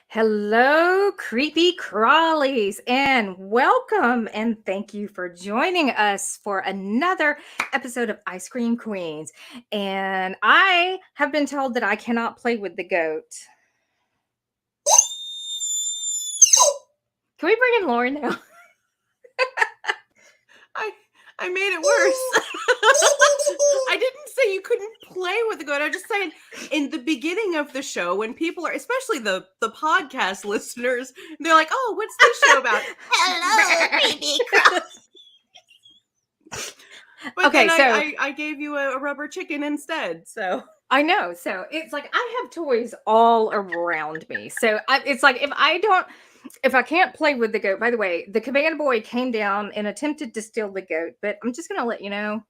Hello, creepy crawlies, and welcome and thank you for joining us for another episode of Ice Cream Queens. And I have been told that I cannot play with the goat. Can we bring in Lauren now? I made it worse. I didn't say you couldn't play with the goat. I'm just saying in the beginning of the show, when people are, especially the podcast listeners, they're like, "Oh, what's this show about?" Hello, baby cross. But Okay, then so I gave you a rubber chicken instead. So I know. So it's like I have toys all around me. So it's like if I can't play with the goat, by the way, the command boy came down and attempted to steal the goat, but I'm just going to let you know,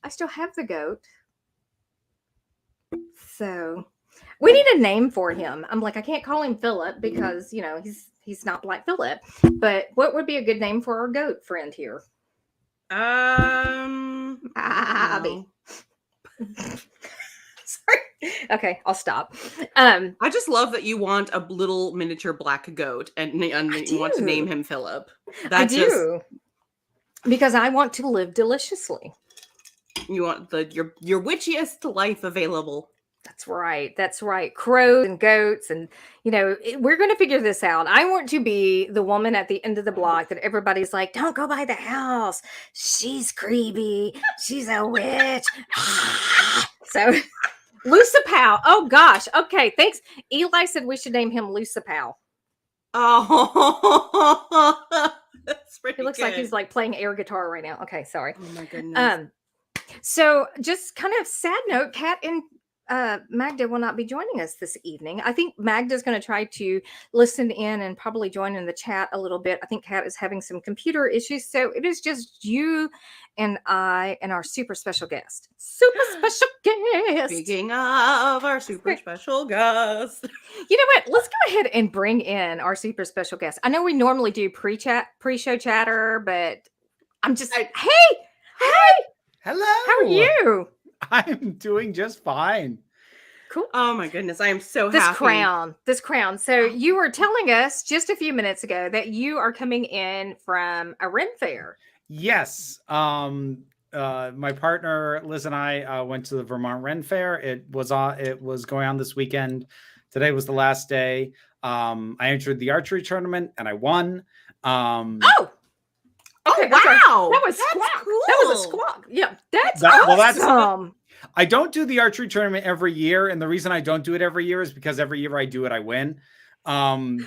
I still have the goat. So we need a name for him. I'm like, I can't call him Philip because, he's not like Philip, but what would be a good name for our goat friend here? Abby. Sorry. Okay, I'll stop. I just love that you want a little miniature black goat and you want to name him Philip. I do. Because I want to live deliciously. You want your witchiest life available. That's right. That's right. Crows and goats. And, we're going to figure this out. I want to be the woman at the end of the block that everybody's like, don't go by the house. She's creepy. She's a witch. So, Lucipow. Oh, gosh. Okay. Thanks. Eli said we should name him Lucipow. Oh, that's pretty He looks like he's like playing air guitar right now. Okay. Sorry. Oh, my goodness. So, just kind of sad note, Kat and Magda will not be joining us this evening. I think Magda's going to try to listen in and probably join in the chat a little bit. I think Kat is having some computer issues. So it is just you and I and our super special guest. Super special guest. Speaking of our super special guest. You know what? Let's go ahead and bring in our super special guest. I know we normally do pre-show chatter, but I'm just, hey. Hello. How are you? I'm doing just fine. Cool. Oh my goodness, I am so happy. This crown. So you were telling us just a few minutes ago that you are coming in from a Ren fair. Yes. My partner Liz and I went to the Vermont Ren Fair. It was going on this weekend. Today was the last day. I entered the archery tournament and I won. Okay, wow. That was squawk. Cool. That was a squawk. Yeah, that's awesome. I don't do the archery tournament every year, and the reason I don't do it every year is because every year I do it, I win. I've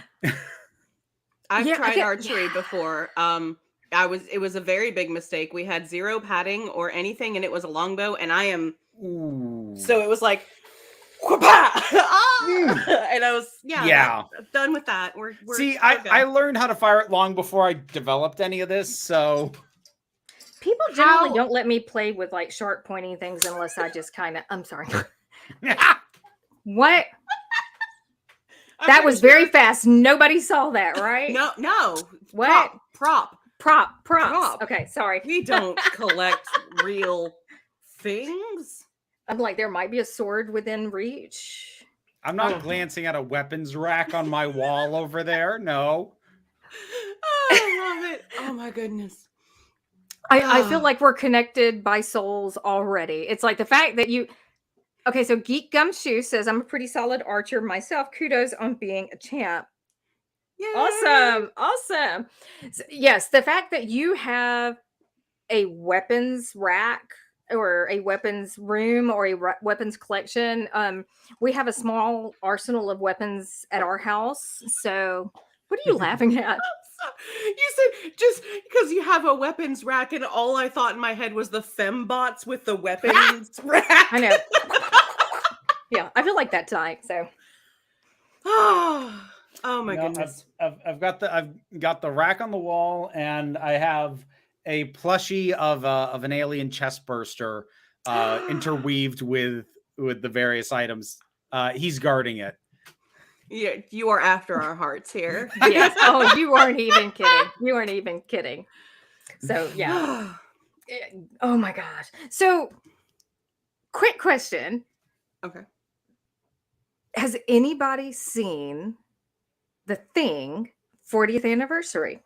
tried archery before. It was a very big mistake. We had zero padding or anything, and it was a longbow, and so it was like, and I was done with that. We're I learned how to fire it long before I developed any of this, so people generally don't let me play with like sharp pointing things unless I just I'm sorry. What? That was very fast. Nobody saw that, right? No. What? Prop. Okay, sorry. We don't collect real things. I'm like, there might be a sword within reach. I'm not glancing at a weapons rack on my wall over there. No. I love it. Oh my goodness. I feel like we're connected by souls already. It's like the fact that okay, so Geek Gumshoe says, I'm a pretty solid archer myself. Kudos on being a champ. Yay. Awesome. So, yes, the fact that you have a weapons rack or a weapons room or a weapons collection. We have a small arsenal of weapons at our house. So what are you laughing at? You said just because you have a weapons rack, and all I thought in my head was the fembots with the weapons rack. I know. Yeah, I feel like that tonight. So. Oh my goodness! I've got the rack on the wall, and I have a plushie of an alien chest burster interweaved with the various items. He's guarding it. Yeah, you are after our hearts here. Yes. Oh, you weren't even kidding. So yeah. Oh my gosh. So quick question. Okay. Has anybody seen The Thing 40th anniversary.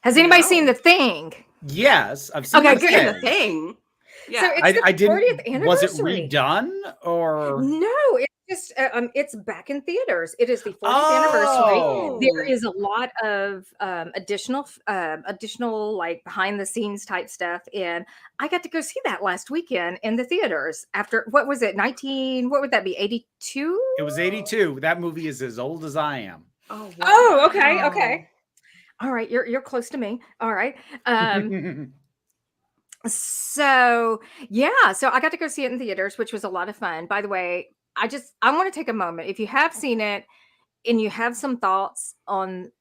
Has anybody seen The Thing? Yes, I've seen Okay, The good. Thing. The Thing. Yeah, So it's the I didn't. 40th anniversary. Was it redone or No, it's just it's back in theaters. It is the 40th anniversary. There is a lot of additional like behind the scenes type stuff, and I got to go see that last weekend in the theaters. After what was it? What would that be? 82? It was 82. That movie is as old as I am. Oh, wow. Oh, okay. All right, you're close to me. All right. So I got to go see it in theaters, which was a lot of fun. By the way, I want to take a moment. If you have seen it and you have some thoughts on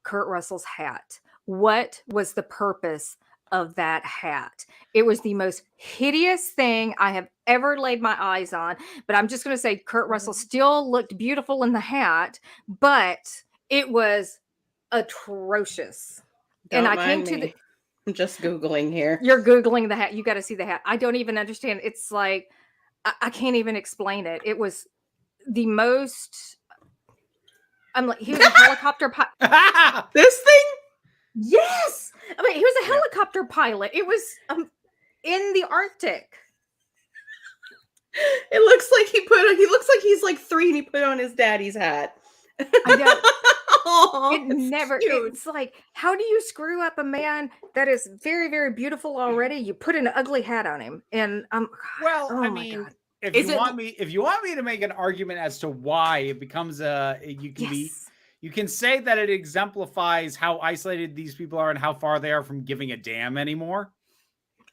Kurt Russell's hat, what was the purpose of that hat? It was the most hideous thing I have ever laid my eyes on. But I'm just going to say Kurt Russell still looked beautiful in the hat, but it was atrocious. Don't and I came mind to me. the I'm just Googling here. You're Googling the hat. You got to see the hat. I don't even understand. It's like, I can't even explain it. It was the most, I'm like, he was a helicopter pilot. This thing? Yes. I mean, he was a helicopter pilot. It was in the Arctic. It looks like he looks like he's like 3 and he put on his daddy's hat. I know. Aww, it's like, how do you screw up a man that is very, very beautiful already? You put an ugly hat on him. And well, oh I my mean, God. if you want me to make an argument as to why it becomes you can say that it exemplifies how isolated these people are and how far they are from giving a damn anymore.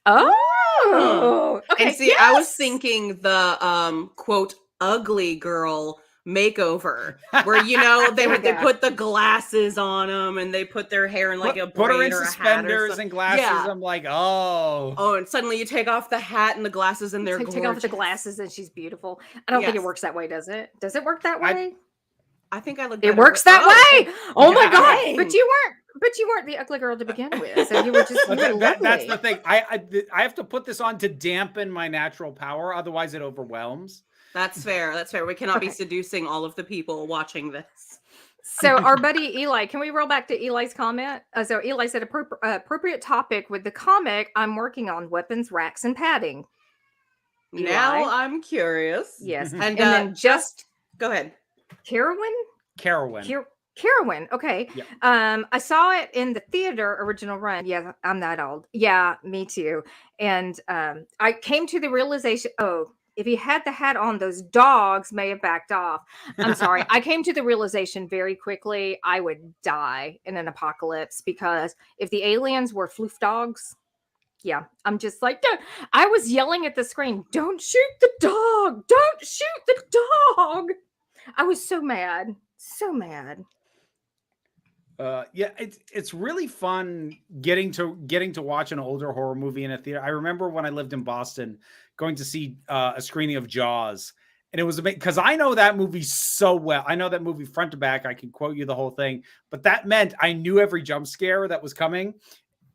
Oh, okay. And see, I was thinking the quote ugly girl makeover, where they put the glasses on them and they put their hair in like a put her braid in or a suspenders hat or and glasses. Yeah. I'm like, oh, and suddenly you take off the hat and the glasses and they're take off the glasses and she's beautiful. I don't think it works that way, does it? Does it work that way? I think I looked. It works that way. Oh my God! But you weren't the ugly girl to begin with. So you were just that's the thing. I have to put this on to dampen my natural power, otherwise it overwhelms. That's fair. We cannot be seducing all of the people watching this. So our buddy Eli, can we roll back to Eli's comment? So Eli said appropriate topic with the comic I'm working on: weapons, racks, and padding. Eli? Now I'm curious. Yes, and then just go ahead. Carowin. Okay. Yep. I saw it in the theater original run. Yeah, I'm that old. Yeah, me too. And I came to the realization, if he had the hat on, those dogs may have backed off. I'm sorry. I came to the realization very quickly I would die in an apocalypse, because if the aliens were floof dogs, yeah, I'm just like, I was yelling at the screen, don't shoot the dog. Don't shoot the dog. I was so mad. So mad. It's really fun getting to watch an older horror movie in a theater. I remember when I lived in Boston going to see a screening of Jaws, and it was amazing because I know that movie so well. I know that movie front to back. I can quote you the whole thing, but that meant I knew every jump scare that was coming,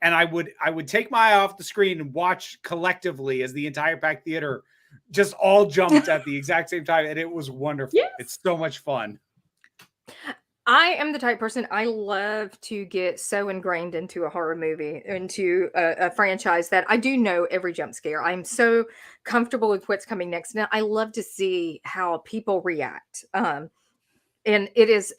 and I would take my eye off the screen and watch collectively as the entire packed theater just all jumped at the exact same time, and it was wonderful. Yes. It's so much fun. I am the type person, I love to get so ingrained into a horror movie, into a franchise, that I do know every jump scare. I'm so comfortable with what's coming next. Now, I love to see how people react. And it is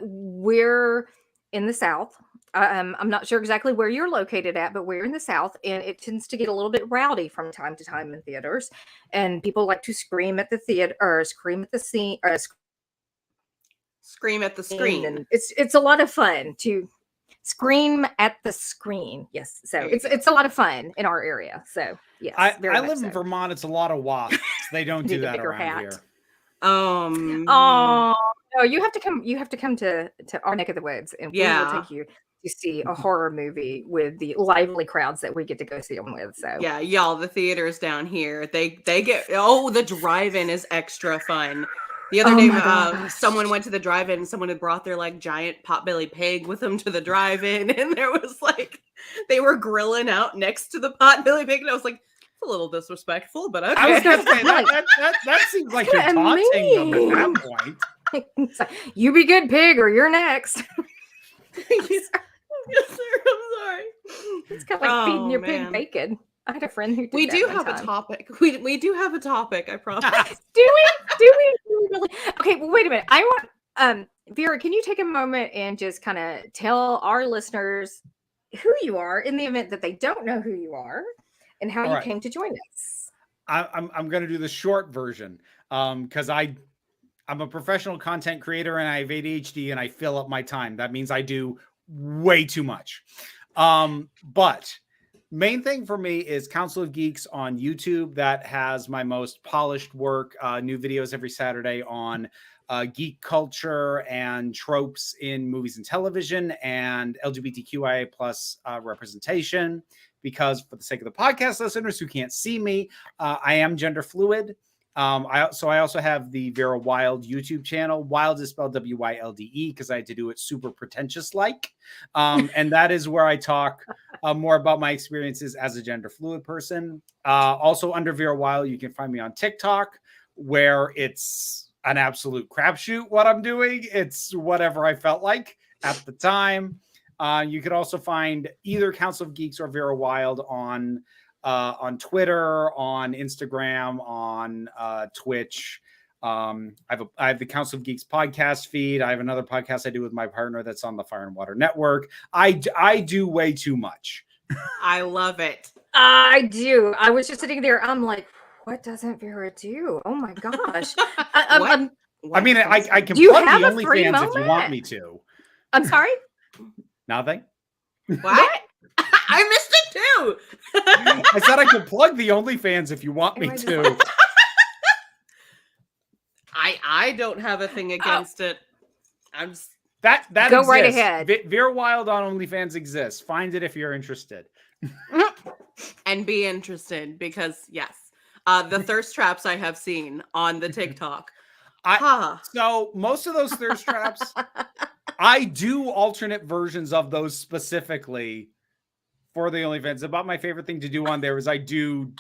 we're in the South. I'm not sure exactly where you're located at, but we're in the South, and it tends to get a little bit rowdy from time to time in theaters. And people like to scream at the theater, or scream at the scene, or scream at the screen. And it's a lot of fun to scream at the screen. Yes. So it's a lot of fun in our area. So yes. I live in Vermont. It's a lot of wasps. They don't do that around here. Oh no, you have to come to our neck of the woods, and we will take you to see a horror movie with the lively crowds that we get to go see them with. So yeah, y'all, the theaters down here, they get the drive-in is extra fun. The other day, someone went to the drive-in and someone had brought their like giant potbelly pig with them to the drive-in, and there was like, they were grilling out next to the potbelly pig, and I was like, it's a little disrespectful, but okay. I was gonna say that seems like you're taunting them at that point. It's like, you be good, pig, or you're next. Yes, sir. I'm sorry. It's kind of like feeding your pig bacon. I had a friend who did We that do one have time. a topic. We do have a topic, I promise. Do we really? Okay, well, wait a minute. I want Vera, can you take a moment and just kind of tell our listeners who you are in the event that they don't know who you are and how you came to join us? I'm going to do the short version because I'm a professional content creator and I have ADHD and I fill up my time. That means I do way too much. But main thing for me is Council of Geeks on YouTube. That has my most polished work, new videos every Saturday on geek culture and tropes in movies and television and LGBTQIA plus representation. Because for the sake of the podcast listeners who can't see me, I am gender fluid. I also have the Vera Wylde YouTube channel. Wilde is spelled Wilde because I had to do it super pretentious like. And that is where I talk more about my experiences as a gender fluid person. Also under Vera Wylde, you can find me on TikTok where it's an absolute crapshoot what I'm doing. It's whatever I felt like at the time. You could also find either Council of Geeks or Vera Wylde on Twitter, on Instagram, on Twitch. I have the Council of Geeks podcast feed. I have another podcast I do with my partner that's on the Fire and Water Network. I do way too much. I love it. I do. I was just sitting there. I'm like, what doesn't Vera do? Oh my gosh. What? I mean, I can Do you plug have the a free OnlyFans if you want moment? me to. I'm sorry? Nothing. What? I missed it too. I said I could plug the OnlyFans if you want me to. I don't have a thing against it. I'm just... That Go exists. right ahead. Vera Wylde on OnlyFans exists. Find it if you're interested. And be interested because yes, the thirst traps I have seen on the TikTok. So most of those thirst traps, I do alternate versions of those specifically for the OnlyFans. About my favorite thing to do on there is I do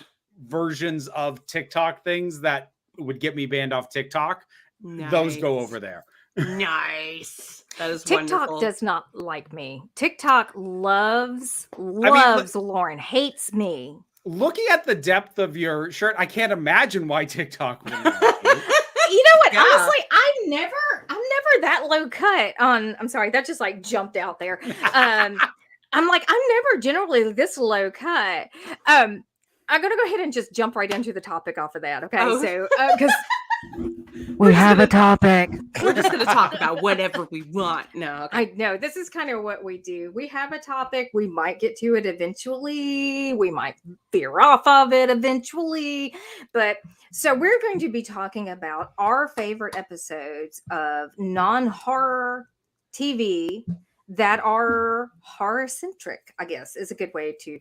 versions of TikTok things that would get me banned off TikTok. Nice. Those go over there. Nice. That is TikTok wonderful. does not like me. TikTok loves Lauren, hates me. Looking at the depth of your shirt, I can't imagine why TikTok would not. You know what? Yeah. Honestly, I'm never that low cut on. I'm sorry, that just like jumped out there. I'm never generally this low cut. I'm gonna go ahead and just jump right into the topic off of that. Okay, so because we have a topic. We're just gonna talk about whatever we want. No, okay. I know this is kind of what we do. We have a topic. We might get to it eventually. We might veer off of it eventually. But so we're going to be talking about our favorite episodes of non-horror TV that are horror-centric, I guess, is a good way to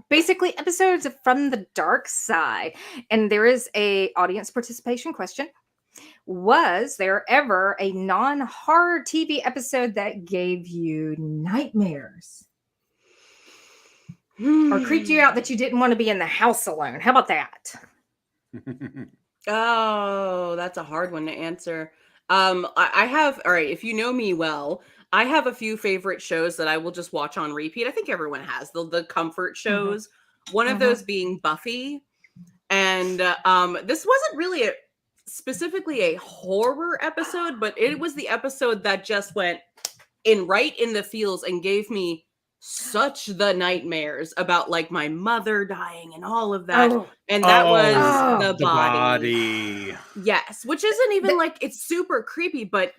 basically episodes from the dark side. And there is a audience participation question. Was there ever a non-horror TV episode that gave you nightmares? Or creeped you out that you didn't want to be in the house alone? How about that? Oh, that's a hard one to answer. I have, all right, if you know me well, I have a few favorite shows that I will just watch on repeat. I think everyone has the comfort shows. One of those being Buffy. And this wasn't really specifically a horror episode, but it was the episode that just went right in the feels and gave me such the nightmares about like my mother dying and all of that. And that was the body. Yes, which isn't even like it's super creepy, but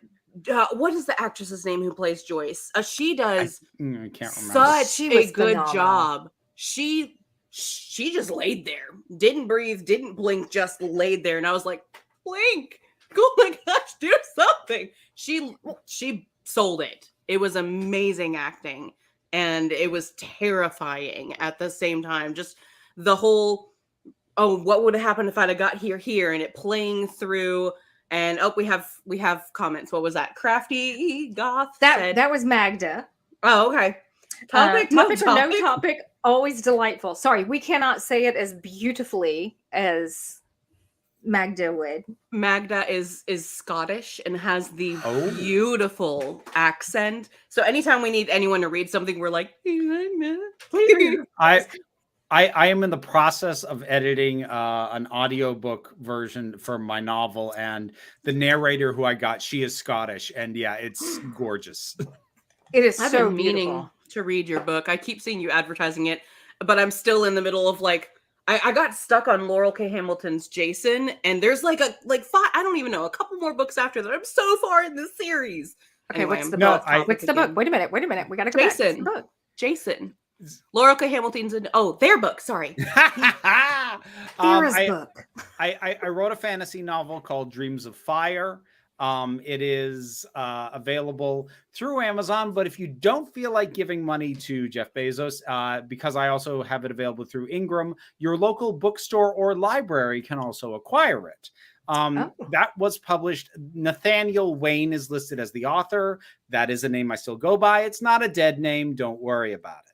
what is the actress's name who plays Joyce? She does I can't remember. such a good job. She just laid there, didn't breathe, didn't blink, just laid there, and I was like, blink, oh my gosh, do something. She sold it. It was amazing acting, and it was terrifying at the same time. Just the whole, what would have happened if I'd have got here, and it playing through. And we have comments. What was that? Crafty Goth. That was Magda. Oh, okay. Topic or no topic. Always delightful. Sorry, we cannot say it as beautifully as Magda would. Magda is Scottish and has the beautiful accent. So anytime we need anyone to read something, we're like, please. I am in the process of editing an audiobook version for my novel, and the narrator who I got, she is Scottish, and yeah, it's gorgeous. It is I've so been meaning beautiful. to read your book. I keep seeing you advertising it, but I'm still in the middle of like, I got stuck on Laurel K. Hamilton's Jason, and there's like five, I don't even know, a couple more books after that. I'm so far in this series. Okay, Anyway, what's the No, book? I- What's the book? Wait a minute. We gotta go back. What's the Jason. book? Jason. Laurel K. Hamilton's their book. Sorry. Vera's book. I wrote a fantasy novel called Dreams of Fire. It is available through Amazon, but if you don't feel like giving money to Jeff Bezos, because I also have it available through Ingram, your local bookstore or library can also acquire it. That was published. Nathaniel Wayne is listed as the author. That is a name I still go by. It's not a dead name. Don't worry about it.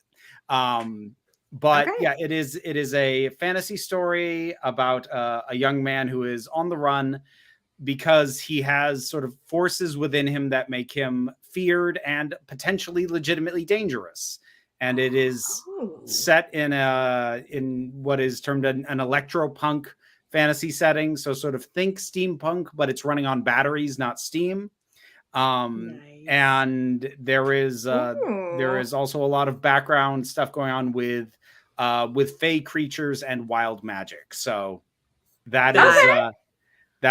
But Okay. yeah, it is a fantasy story about a young man who is on the run because he has sort of forces within him that make him feared and potentially legitimately dangerous. And it is set in what is termed an electropunk fantasy setting. So sort of think steampunk, but it's running on batteries, not steam. Nice. And there is also a lot of background stuff going on with fey creatures and wild magic. So that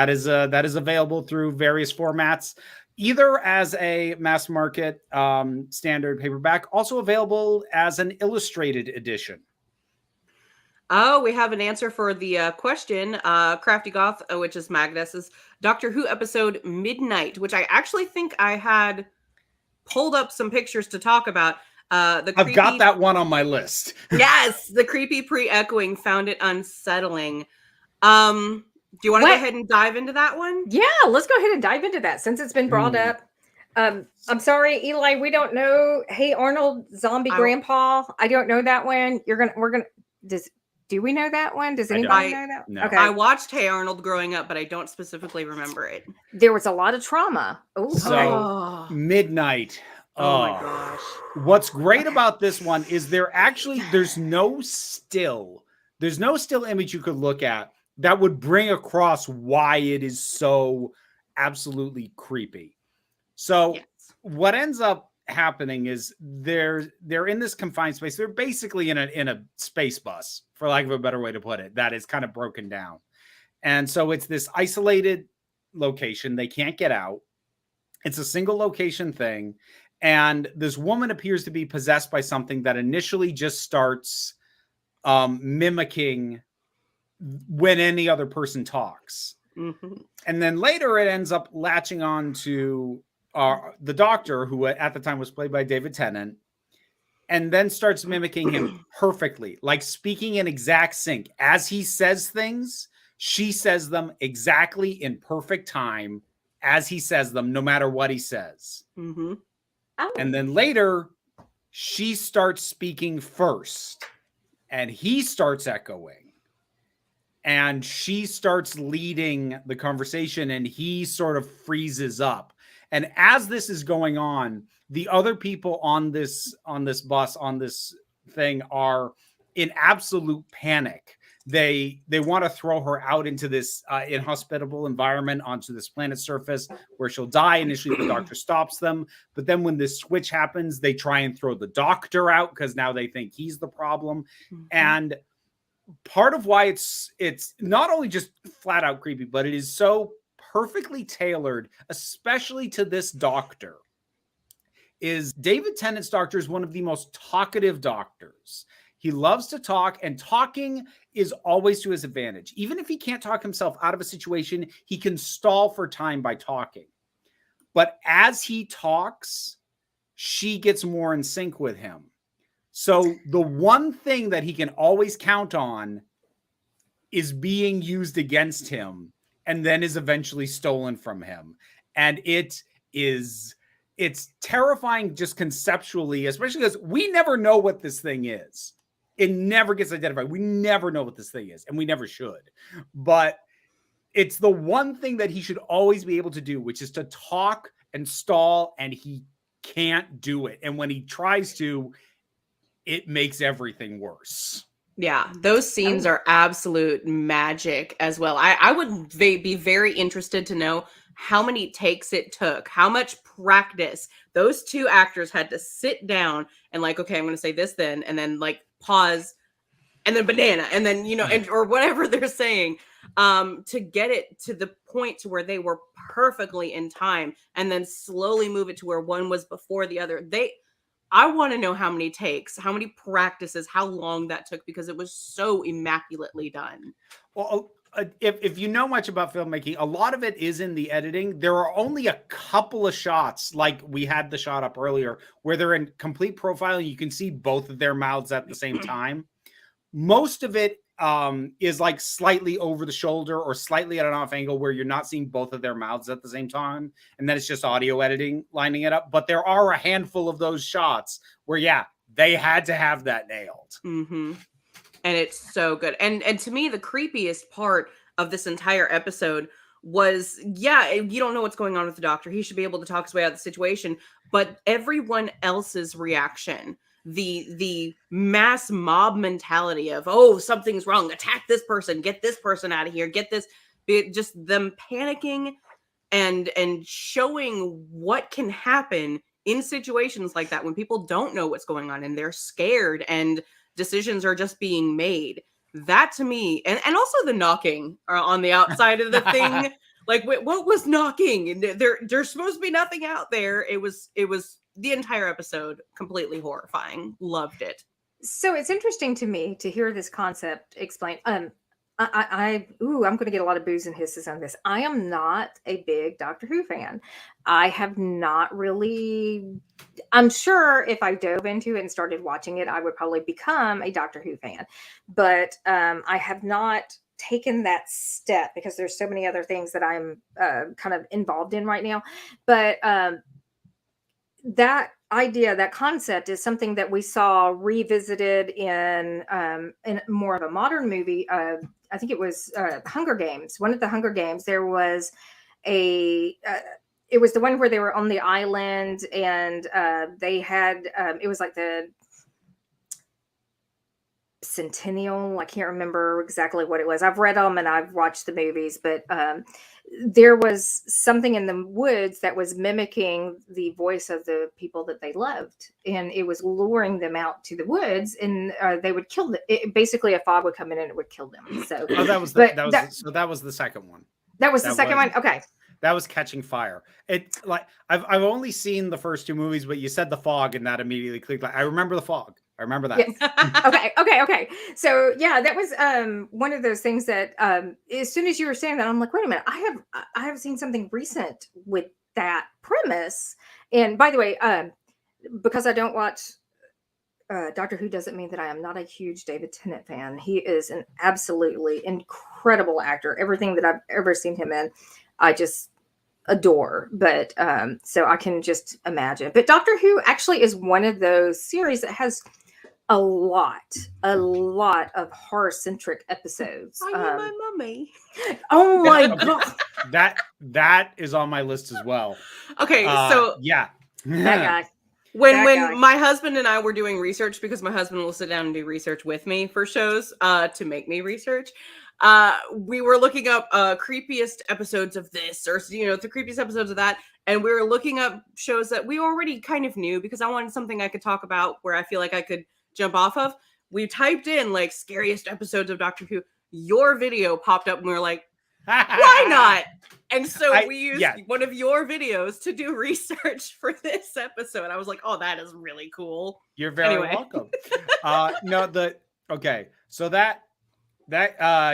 is available through various formats, either as a mass market standard paperback, also available as an illustrated edition. Oh, we have an answer for the question. Crafty Goth, which is Magnus's Doctor Who episode Midnight, which I actually think I had pulled up some pictures to talk about. I've got that one on my list. Yes, the creepy pre-echoing found it unsettling. Do you want to go ahead and dive into that one? Yeah, let's go ahead and dive into that since it's been brought up. I'm sorry, Eli, we don't know. Hey, Arnold, Zombie Grandpa. I don't know that one. Do we know that one? Does anybody know that? No. Okay. I watched Hey Arnold growing up, but I don't specifically remember it. There was a lot of trauma. Midnight. Oh my gosh. What's great about this one is there's no still image you could look at that would bring across why it is so absolutely creepy. So what ends up happening is they're in this confined space. They're basically in a space bus, for lack of a better way to put it, that is kind of broken down. And so it's this isolated location. They can't get out. It's a single location thing. And this woman appears to be possessed by something that initially just starts mimicking when any other person talks. Mm-hmm. And then later it ends up latching on to the doctor, who at the time was played by David Tennant, and then starts mimicking him perfectly, like speaking in exact sync. As he says things, she says them exactly in perfect time as he says them, no matter what he says. Mm-hmm. And then later, she starts speaking first, and he starts echoing. And she starts leading the conversation, and he sort of freezes up. And as this is going on, the other people on this bus, on this thing, are in absolute panic. They want to throw her out into this inhospitable environment, onto this planet's surface where she'll die. Initially, the doctor stops them. But then when this switch happens, they try and throw the doctor out because now they think he's the problem. Mm-hmm. And part of why it's not only just flat out creepy, but it is so perfectly tailored, especially to this doctor, is David Tennant's doctor is one of the most talkative doctors. He loves to talk, and talking is always to his advantage. Even if he can't talk himself out of a situation, he can stall for time by talking. But as he talks, she gets more in sync with him. So the one thing that he can always count on is being used against him, and then is eventually stolen from him. And it's terrifying just conceptually, especially because we never know what this thing is. It never gets identified. We never know what this thing is, and we never should. But it's the one thing that he should always be able to do, which is to talk and stall, and he can't do it. And when he tries to, it makes everything worse. Yeah, those scenes are absolute magic as well. I would be very interested to know how many takes it took, how much practice those two actors had to sit down and like, okay, I'm going to say this then, and then like pause, and then banana, and then, you know, and or whatever they're saying, to get it to the point to where they were perfectly in time, and then slowly move it to where one was before the other. I want to know how many takes, how many practices, how long that took, because it was so immaculately done. Well, if you know much about filmmaking, a lot of it is in the editing. There are only a couple of shots, like we had the shot up earlier, where they're in complete profile and you can see both of their mouths at the same time. Most of it is like slightly over the shoulder or slightly at an off angle where you're not seeing both of their mouths at the same time. And then it's just audio editing, lining it up. But there are a handful of those shots where, yeah, they had to have that nailed. Mm-hmm. And it's so good. And to me, the creepiest part of this entire episode was, yeah, you don't know what's going on with the doctor. He should be able to talk his way out of the situation. But everyone else's reaction, the mass mob mentality of, oh, something's wrong, attack this person, get this person out of here, get this, just them panicking and showing what can happen in situations like that when people don't know what's going on and they're scared and decisions are just being made. That to me, and also the knocking on the outside of the thing, like what was knocking? There's supposed to be nothing out there. It was the entire episode completely horrifying. Loved it. So it's interesting to me to hear this concept explained. I'm going to get a lot of boos and hisses on this. I am not a big Doctor Who fan. I have not really. I'm sure if I dove into it and started watching it, I would probably become a Doctor Who fan. But I have not taken that step because there's so many other things that I'm kind of involved in right now. But that idea, that concept is something that we saw revisited in more of a modern movie. I think it was Hunger Games. One of the Hunger Games, there was it was the one where they were on the island and they had, it was like the Centennial. I can't remember exactly what it was. I've read them and I've watched the movies, but there was something in the woods that was mimicking the voice of the people that they loved, and it was luring them out to the woods, and they would kill them. Basically, a fog would come in and it would kill them. So, that was the second one. That was the second one. Okay. That was Catching Fire. It like I've only seen the first two movies, but you said the fog, and that immediately clicked. Like, I remember the fog. I remember that. Yes. Okay. So yeah, that was one of those things that as soon as you were saying that, I'm like, wait a minute, I have seen something recent with that premise. And by the way, because I don't watch Doctor Who doesn't mean that I am not a huge David Tennant fan. He is an absolutely incredible actor. Everything that I've ever seen him in, I just adore. But so I can just imagine. But Doctor Who actually is one of those series that has a lot of horror-centric episodes. I am my mummy. Oh my god, that is on my list as well. Okay, so yeah, that guy. When my husband and I were doing research, because my husband will sit down and do research with me for shows to make me research, we were looking up creepiest episodes of this, or the creepiest episodes of that, and we were looking up shows that we already kind of knew because I wanted something I could talk about where I feel like I could jump off of. We typed in like scariest episodes of Doctor Who. Your video popped up and we were like, why not? And so we used one of your videos to do research for this episode. I was like, oh, that is really cool. You're very welcome. So that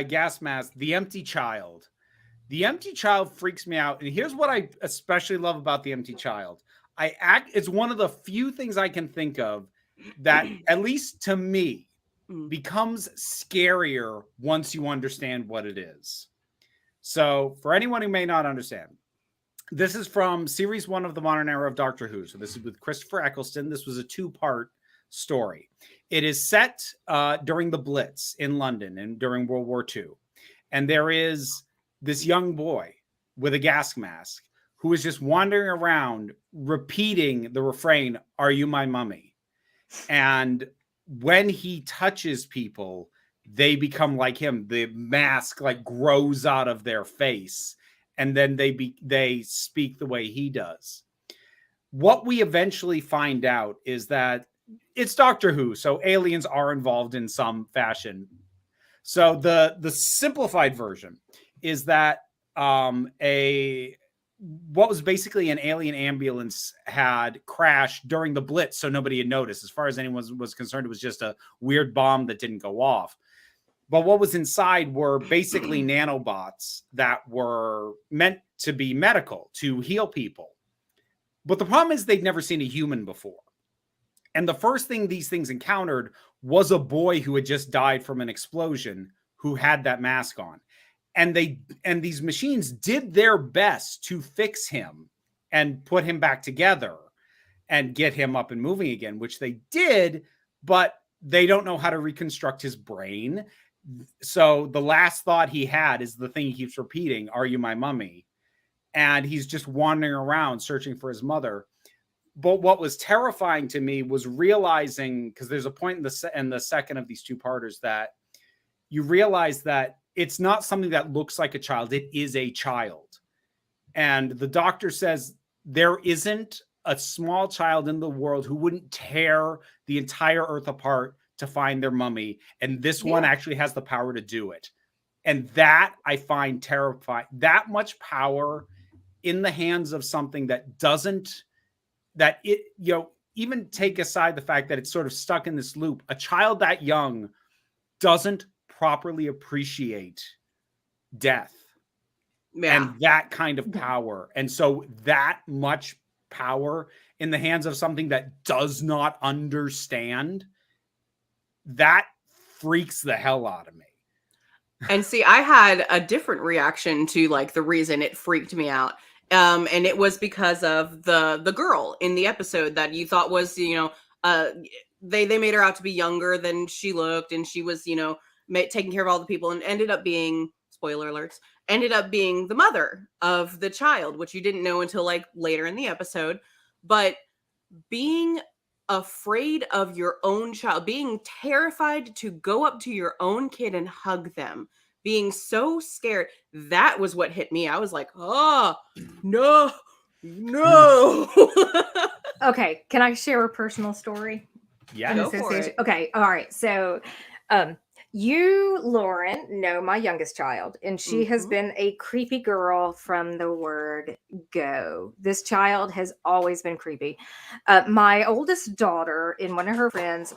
gas mask, the empty child. The empty child freaks me out. And here's what I especially love about the empty child. It's one of the few things I can think of that, at least to me, becomes scarier once you understand what it is. So for anyone who may not understand, this is from series 1 of the modern era of Doctor Who. So this is with Christopher Eccleston. This was a 2-part story. It is set during the Blitz in London and during World War II. And there is this young boy with a gas mask who was just wandering around repeating the refrain, "Are you my mummy?" And when he touches people, they become like him. The mask like grows out of their face, and then they speak the way he does. What we eventually find out is that it's Doctor Who, so aliens are involved in some fashion. So the simplified version is that what was basically an alien ambulance had crashed during the Blitz, so nobody had noticed. As far as anyone was concerned, it was just a weird bomb that didn't go off. But what was inside were basically nanobots that were meant to be medical, to heal people. But the problem is they'd never seen a human before. And the first thing these things encountered was a boy who had just died from an explosion who had that mask on. And these machines did their best to fix him and put him back together and get him up and moving again, which they did, but they don't know how to reconstruct his brain. So the last thought he had is the thing he keeps repeating, "Are you my mummy?" And he's just wandering around searching for his mother. But what was terrifying to me was realizing, because there's a point in the second of these two-parters that you realize that it's not something that looks like a child. It is a child. And the doctor says there isn't a small child in the world who wouldn't tear the entire earth apart to find their mummy. And this one actually has the power to do it. And that I find terrifying. That much power in the hands of something that doesn't, that it, even take aside the fact that it's sort of stuck in this loop. A child that young doesn't properly appreciate death and that kind of power. And so that much power in the hands of something that does not understand, that freaks the hell out of me. And see, I had a different reaction to like the reason it freaked me out. And it was because of the girl in the episode that you thought was, they made her out to be younger than she looked, and she was, taking care of all the people, and ended up being, spoiler alerts, ended up being the mother of the child, which you didn't know until like later in the episode. But being afraid of your own child, being terrified to go up to your own kid and hug them, being so scared, that was what hit me. I was like, oh, no. Okay, can I share a personal story? Yeah, go for it. Okay, all right. So, you, Lauren, know my youngest child, and she has been a creepy girl from the word go. This child has always been creepy. My oldest daughter and one of her friends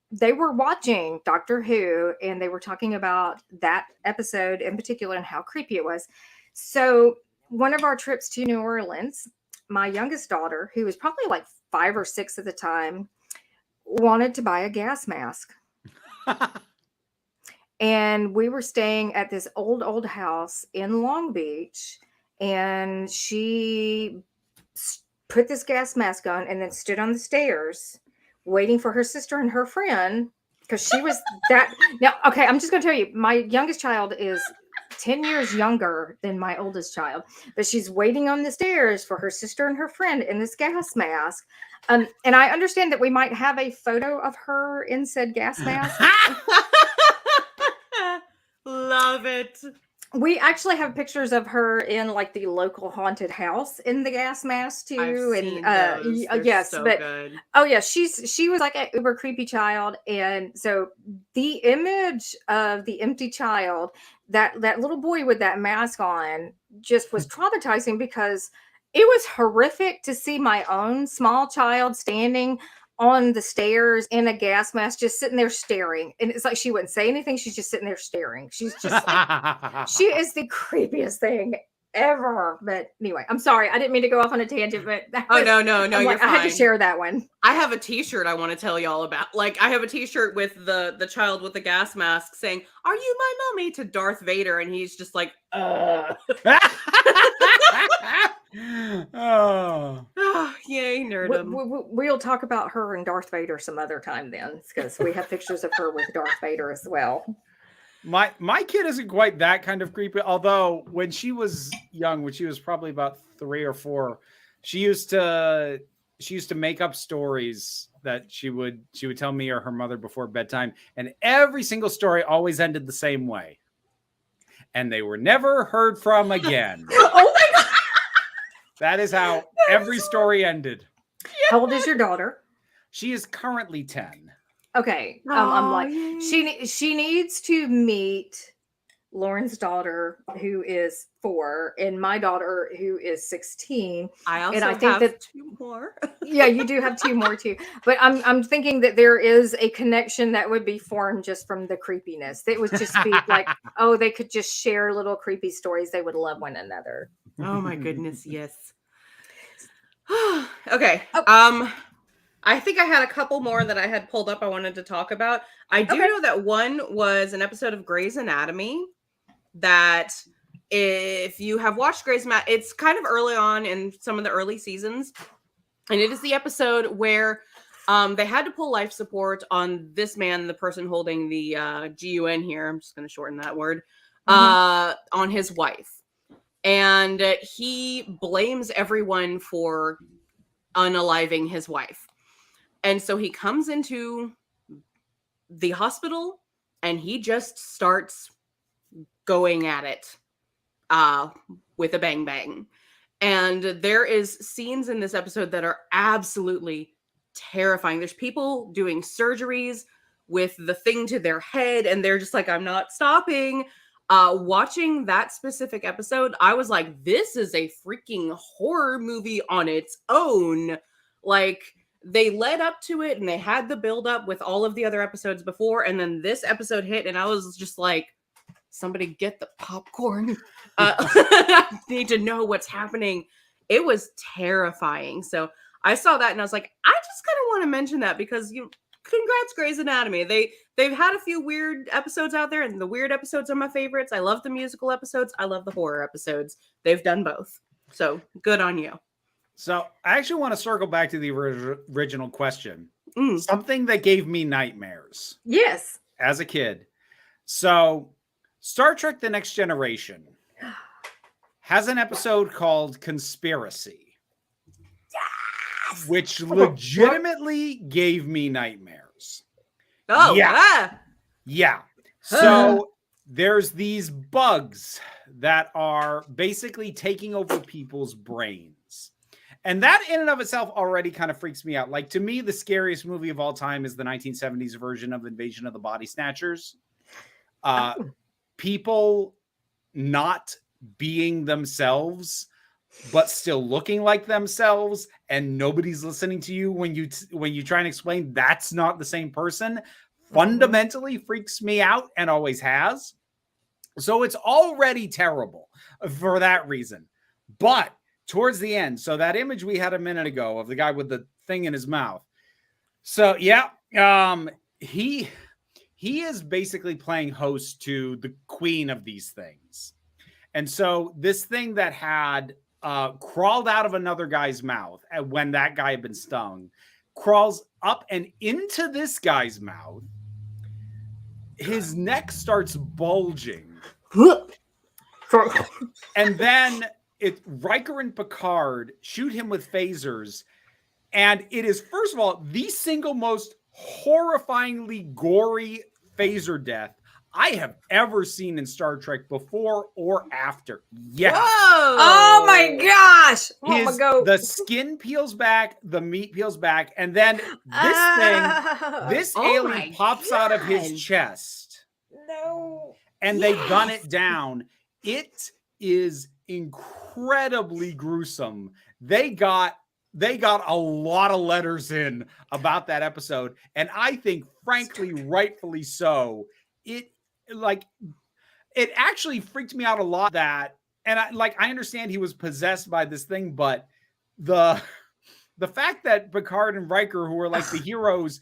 they were watching Doctor Who, and they were talking about that episode in particular and how creepy it was. So one of our trips to New Orleans, my youngest daughter, who was probably like 5 or 6 at the time, wanted to buy a gas mask. And we were staying at this old house in Long Beach, and she put this gas mask on and then stood on the stairs waiting for her sister and her friend, because she was that. Now, okay, I'm just going to tell you, my youngest child is 10 years younger than my oldest child, but she's waiting on the stairs for her sister and her friend in this gas mask. And I understand that we might have a photo of her in said gas mask. Love it. We actually have pictures of her in like the local haunted house in the gas mask too. I've seen those. Yes, so but good. Oh yeah, she was like an uber creepy child, and so the image of the empty child, that little boy with that mask on, just was traumatizing, because it was horrific to see my own small child standing on the stairs in a gas mask, just sitting there staring. And it's like she wouldn't say anything. She's just sitting there staring. She's just like, she is the creepiest thing ever. But anyway, I'm sorry. I didn't mean to go off on a tangent, but no, you're fine. I had to share that one. I have a t-shirt I want to tell y'all about. Like, I have a t-shirt with the child with the gas mask saying, "Are you my mommy?" to Darth Vader. And he's just like, yay, nerdom. We'll talk about her and Darth Vader some other time then, because we have pictures of her with Darth Vader as well. My kid isn't quite that kind of creepy. Although when she was young, when she was probably about 3 or 4, she used to make up stories that she would tell me or her mother before bedtime, and every single story always ended the same way, and they were never heard from again. Oh my God! That is how every story ended. How old is your daughter? She is currently 10. Okay. I'm like, she needs to meet Lauren's daughter, who is 4, and my daughter, who is 16. I also and I think have that 2 more. Yeah, you do have 2 more too. But I'm thinking that there is a connection that would be formed just from the creepiness. It would just be like, oh, they could just share little creepy stories. They would love one another. Oh my goodness, yes. Okay. Oh. I think I had a couple more that I had pulled up I wanted to talk about. I do know that one was an episode of Grey's Anatomy that if you have watched Grey's Anatomy, it's kind of early on in some of the early seasons. And it is the episode where they had to pull life support on this man, the person holding the GUN here. I'm just going to shorten that word, on his wife. And he blames everyone for unaliving his wife. And so he comes into the hospital and he just starts going at it with a bang bang. And there is scenes in this episode that are absolutely terrifying. There's people doing surgeries with the thing to their head, and they're just like, I'm not stopping. Watching that specific episode, I was like, this is a freaking horror movie on its own. Like, they led up to it and they had the build up with all of the other episodes before, and then this episode hit and I was just like, somebody get the popcorn. I need to know what's happening. It was terrifying. So I saw that and I was like, I just kind of want to mention that because congrats, Grey's Anatomy. They've had a few weird episodes out there, and the weird episodes are my favorites. I love the musical episodes. I love the horror episodes. They've done both. So good on you. So I actually want to circle back to the original question. Something that gave me nightmares. Yes. As a kid. So Star Trek The Next Generation has an episode called Conspiracy. Yes! Which legitimately gave me nightmares. Oh, yeah. Yeah. So there's these bugs that are basically taking over people's brains. And that in and of itself already kind of freaks me out. Like, to me, the scariest movie of all time is the 1970s version of Invasion of the Body Snatchers. People not being themselves, but still looking like themselves, and nobody's listening to you when you try and explain that's not the same person, fundamentally freaks me out and always has. So it's already terrible for that reason. But towards the end, so that image we had a minute ago of the guy with the thing in his mouth. So yeah, he is basically playing host to the queen of these things. And so this thing that had crawled out of another guy's mouth when that guy had been stung, crawls up and into this guy's mouth. His neck starts bulging. And then Riker and Picard shoot him with phasers. And it is, first of all, the single most horrifyingly gory phaser death I have ever seen in Star Trek before or after. Yeah. Whoa! Oh my gosh! The skin peels back, the meat peels back, and then this alien pops out of his chest. No. And they gun it down. It is incredibly gruesome. They got a lot of letters in about that episode, and I think, frankly, rightfully so. It actually freaked me out a lot and I understand he was possessed by this thing, but the fact that Picard and Riker, who were like the heroes,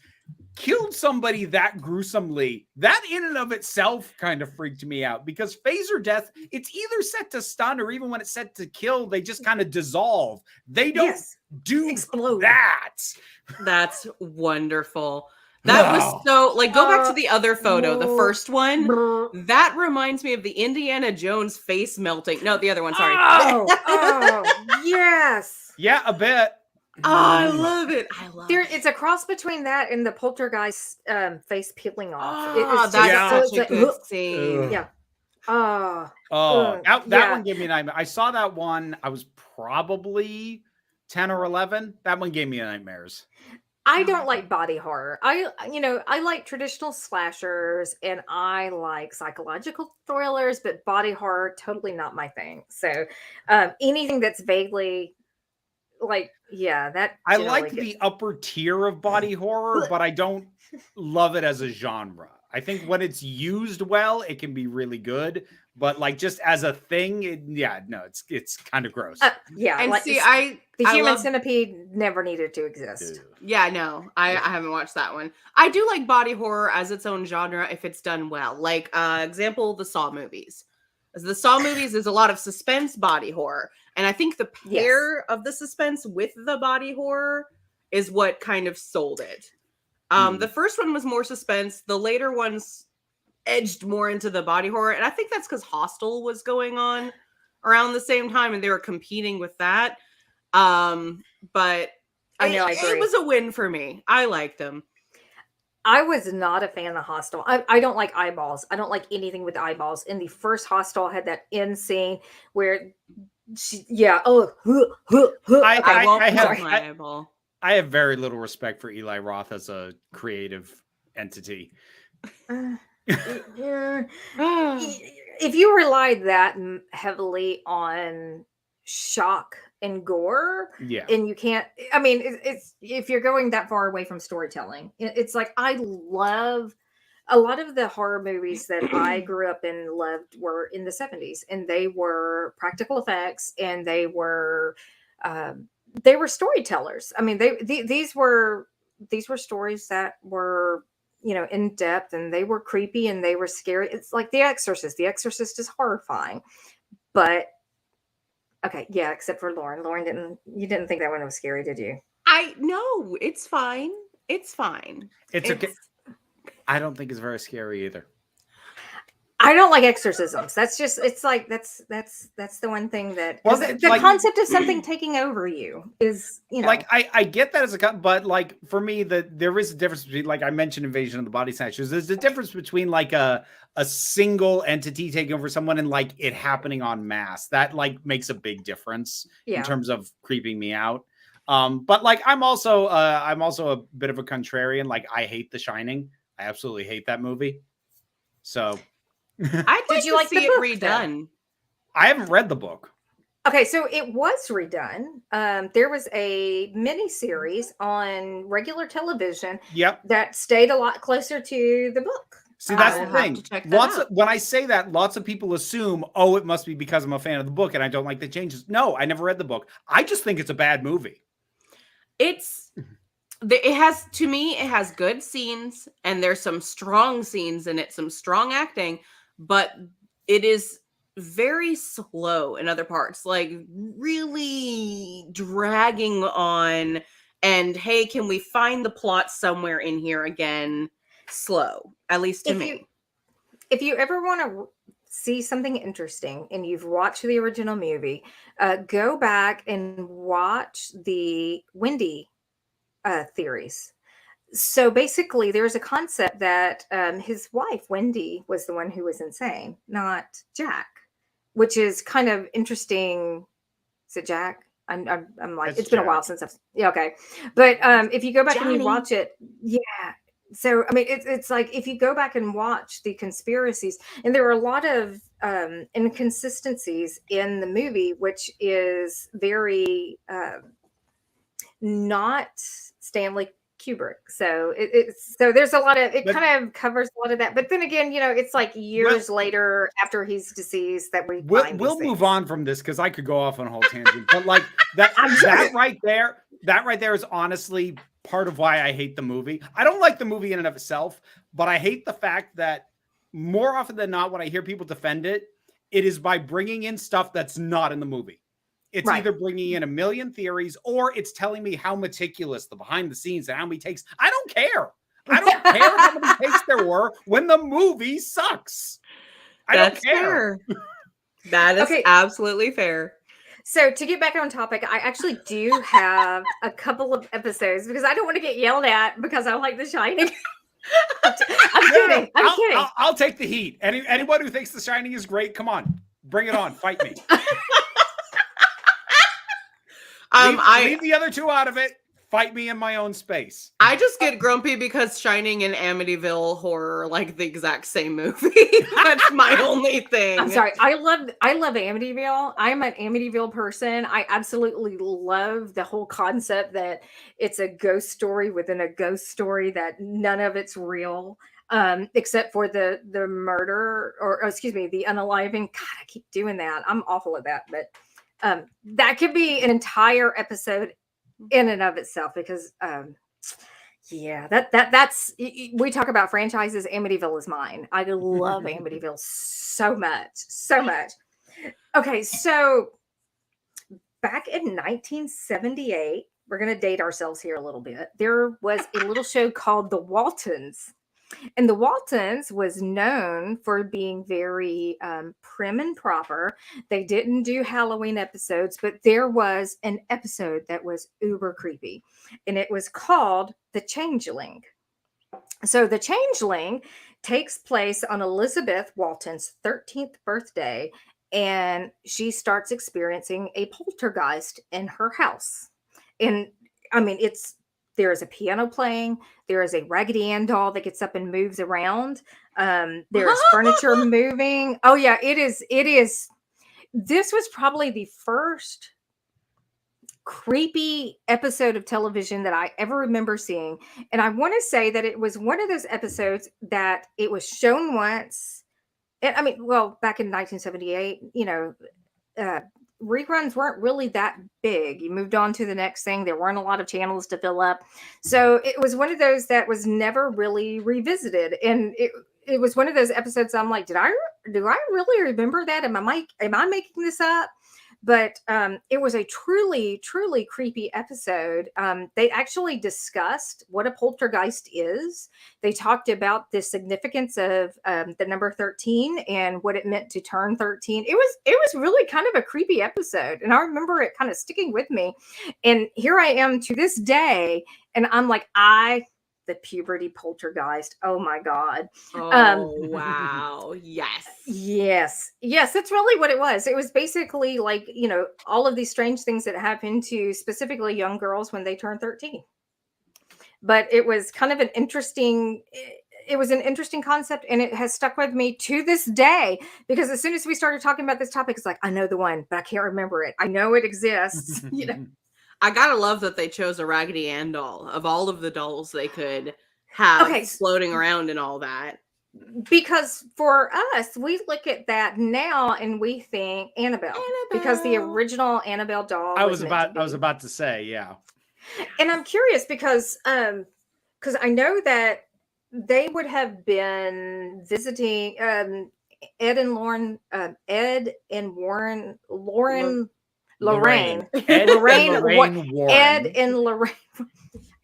killed somebody that gruesomely, that in and of itself kind of freaked me out, because phaser death, it's either set to stun or even when it's set to kill, they just kind of dissolve. They don't do explode. That. That's wonderful. That was so, like, go back to the other photo, the first one. That reminds me of the Indiana Jones face melting. No, the other one, sorry. Yes. Yeah, a bit. Oh, I love it. It's a cross between that and the poltergeist face peeling off. Oh, that's such a good scene. Yeah. That one gave me a nightmare. I saw that one. I was probably 10 or 11. That one gave me nightmares. I don't like body horror. I like traditional slashers and I like psychological thrillers, but body horror, totally not my thing. So anything that's vaguely like, that I like the upper tier of body horror, but I don't love it as a genre. I think when it's used well, it can be really good. But like just as a thing, it's kind of gross. And like, see, the human centipede never needed to exist. Yeah, no, I haven't watched that one. I do like body horror as its own genre if it's done well. Like example, the Saw movies. The Saw movies is a lot of suspense body horror. And I think the pair of the suspense with the body horror is what kind of sold it. The first one was more suspense. The later ones edged more into the body horror. And I think that's because Hostel was going on around the same time and they were competing with that. But I know, I agree. It was a win for me. I liked them. I was not a fan of Hostel. I don't like eyeballs. I don't like anything with eyeballs. In the first Hostel had that end scene where I have very little respect for Eli Roth as a creative entity. If you rely that heavily on shock and gore, and you can't, I mean, it's if you're going that far away from storytelling, it's like I love a lot of the horror movies that I grew up and loved were in the 70s, and they were practical effects, and they were storytellers. I mean, these were stories that were, in depth, and they were creepy and they were scary. It's like The Exorcist. The Exorcist is horrifying, but okay, except for Lauren. Lauren you didn't think that one was scary, did you? No, it's fine. It's fine. It's okay. I don't think it's very scary either. I don't like exorcisms. That's just, it's like, that's the one thing that, the concept of something taking over you is, Like, I get that as but like, for me, there is a difference between, like I mentioned, Invasion of the Body Snatchers. There's a difference between like a single entity taking over someone and like it happening en masse. That like makes a big difference in terms of creeping me out. But like, I'm also a bit of a contrarian. Like, I hate The Shining. I absolutely hate that movie. So did you like to see it redone? Then? I haven't read the book. Okay, so it was redone. There was a mini series on regular television. That stayed a lot closer to the book. See, that's the thing. When I say that, lots of people assume, it must be because I'm a fan of the book and I don't like the changes. No, I never read the book. I just think it's a bad movie. It has good scenes and there's some strong scenes in it, some strong acting, but it is very slow in other parts, like really dragging on. And hey, can we find the plot somewhere in here again? Slow, at least to me. If you ever want to see something interesting and you've watched the original movie, go back and watch the Wendy theories. So basically, there's a concept that his wife, Wendy, was the one who was insane, not Jack, which is kind of interesting. Is it Jack? I'm like, it's been a while since okay. But if you go back and you watch it, So, I mean, it's like, if you go back and watch the conspiracies, and there are a lot of inconsistencies in the movie, which is very not Stanley Kubrick. So so there's a lot of, kind of covers a lot of that. But then again, it's like years later after he's deceased that we'll move on from this, because I could go off on a whole tangent. But like that right there is honestly part of why I hate the movie. I don't like the movie in and of itself, but I hate the fact that more often than not, when I hear people defend it, it is by bringing in stuff that's not in the movie. It's either bringing in a million theories, or it's telling me how meticulous the behind the scenes and how many takes. I don't care. I don't care how many takes there were when the movie sucks. That's fair. That is absolutely fair. So to get back on topic, I actually do have a couple of episodes because I don't want to get yelled at because I like The Shining. I'm kidding. I'm kidding. I'll take the heat. Anyone who thinks The Shining is great, come on, bring it on. Fight me. Leave the other two out of it. Fight me in my own space. I just get grumpy because Shining and Amityville Horror are like the exact same movie. That's my only thing. I'm sorry. I love Amityville. I'm an Amityville person. I absolutely love the whole concept that it's a ghost story within a ghost story, that none of it's real. Except for the murder, or excuse me, the unaliving. God, I keep doing that. I'm awful at that. But that could be an entire episode in and of itself, because that's we talk about franchises. Amityville is mine. I love Amityville so much. Okay, so back in 1978, we're going to date ourselves here a little bit. There was a little show called The Waltons. And The Waltons was known for being very prim and proper. They didn't do Halloween episodes, but there was an episode that was uber creepy, and it was called The Changeling. So The Changeling takes place on Elizabeth Walton's 13th birthday, and she starts experiencing a poltergeist in her house. And I mean, there is a piano playing. There is a Raggedy Ann doll that gets up and moves around. There is furniture moving. Oh yeah, it is. This was probably the first creepy episode of television that I ever remember seeing. And I want to say that it was one of those episodes that it was shown once. And I mean, well, back in 1978, reruns weren't really that big. You moved on to the next thing. There weren't a lot of channels to fill up. So it was one of those that was never really revisited. And it was one of those episodes I'm like, do I really remember that? Am I making this up? But it was a truly, truly creepy episode. They actually discussed what a poltergeist is. They talked about the significance of the number 13 and what it meant to turn 13. It was really kind of a creepy episode. And I remember it kind of sticking with me. And here I am to this day. And I'm like, the puberty poltergeist. Oh my God. Oh, wow. Yes. That's really what it was. It was basically like, all of these strange things that happen to specifically young girls when they turn 13. But it was kind of an interesting concept, and it has stuck with me to this day, because as soon as we started talking about this topic, it's like, I know the one, but I can't remember it. I know it exists. I gotta love that they chose a Raggedy Ann doll of all of the dolls they could have floating around and all that. Because for us, we look at that now and we think Annabelle. Because the original Annabelle doll. I was about to say, yeah. And I'm curious because I know that they would have been visiting Ed and Lorraine.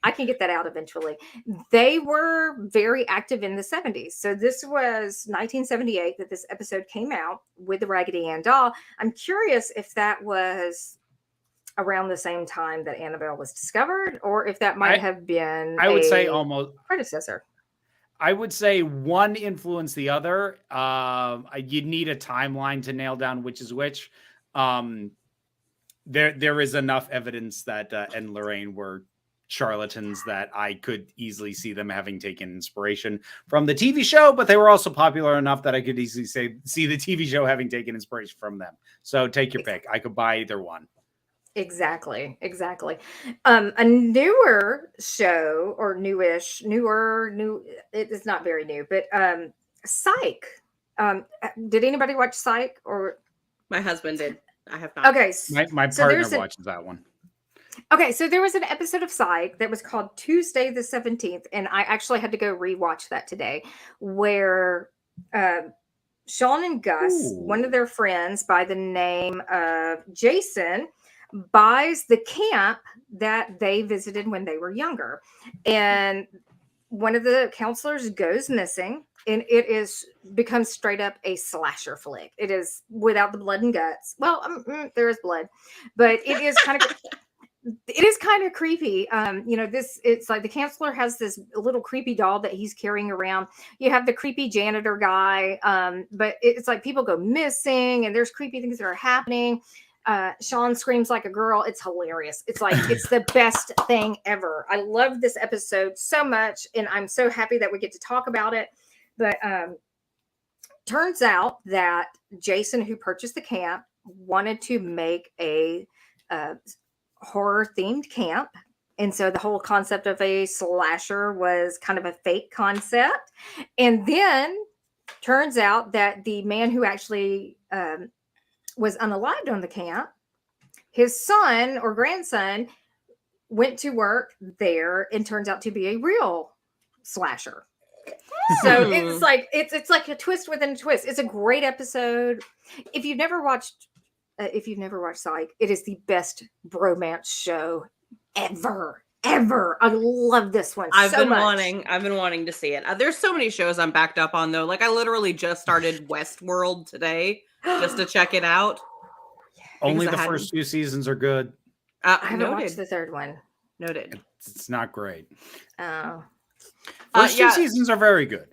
I can get that out eventually. They were very active in the 70s. So this was 1978 that this episode came out with the Raggedy Ann doll. I'm curious if that was around the same time that Annabelle was discovered, or if that might have been say almost predecessor. I would say one influenced the other. You'd need a timeline to nail down which is which. There is enough evidence that Ed and Lorraine were charlatans that I could easily see them having taken inspiration from the TV show, but they were also popular enough that I could easily see the TV show having taken inspiration from them. So take your pick. I could buy either one. Exactly. A newer show, or new, it is not very new, but Psych. Did anybody watch Psych? Or my husband did. I have not. Okay. My partner watches that one. Okay, so there was an episode of Psych that was called Tuesday the 17th, and I actually had to go rewatch that today, where Sean and Gus, one of their friends by the name of Jason, buys the camp that they visited when they were younger. And one of the counselors goes missing, and it becomes straight up a slasher flick. It is without the blood and guts. Well, there is blood, but it is kind of creepy. It's like the counselor has this little creepy doll that he's carrying around. You have the creepy janitor guy, but it's like people go missing, and there's creepy things that are happening. Sean screams like a girl. It's hilarious. It's like, it's the best thing ever. I love this episode so much, and I'm so happy that we get to talk about it. But turns out that Jason, who purchased the camp, wanted to make a horror themed camp. And so the whole concept of a slasher was kind of a fake concept. And then turns out that the man who actually was unalived on the camp, his son or grandson went to work there and turns out to be a real slasher. So it's like a twist within a twist. It's a great episode. If you've never watched Psych, it is the best bromance show ever. I love this one. I've been wanting to see it. There's so many shows I'm backed up on though. Like I literally just started Westworld today just to check it out. Only the first 2 seasons are good. I haven't watched the third one. Noted. It's not great. Oh. First 2 seasons are very good.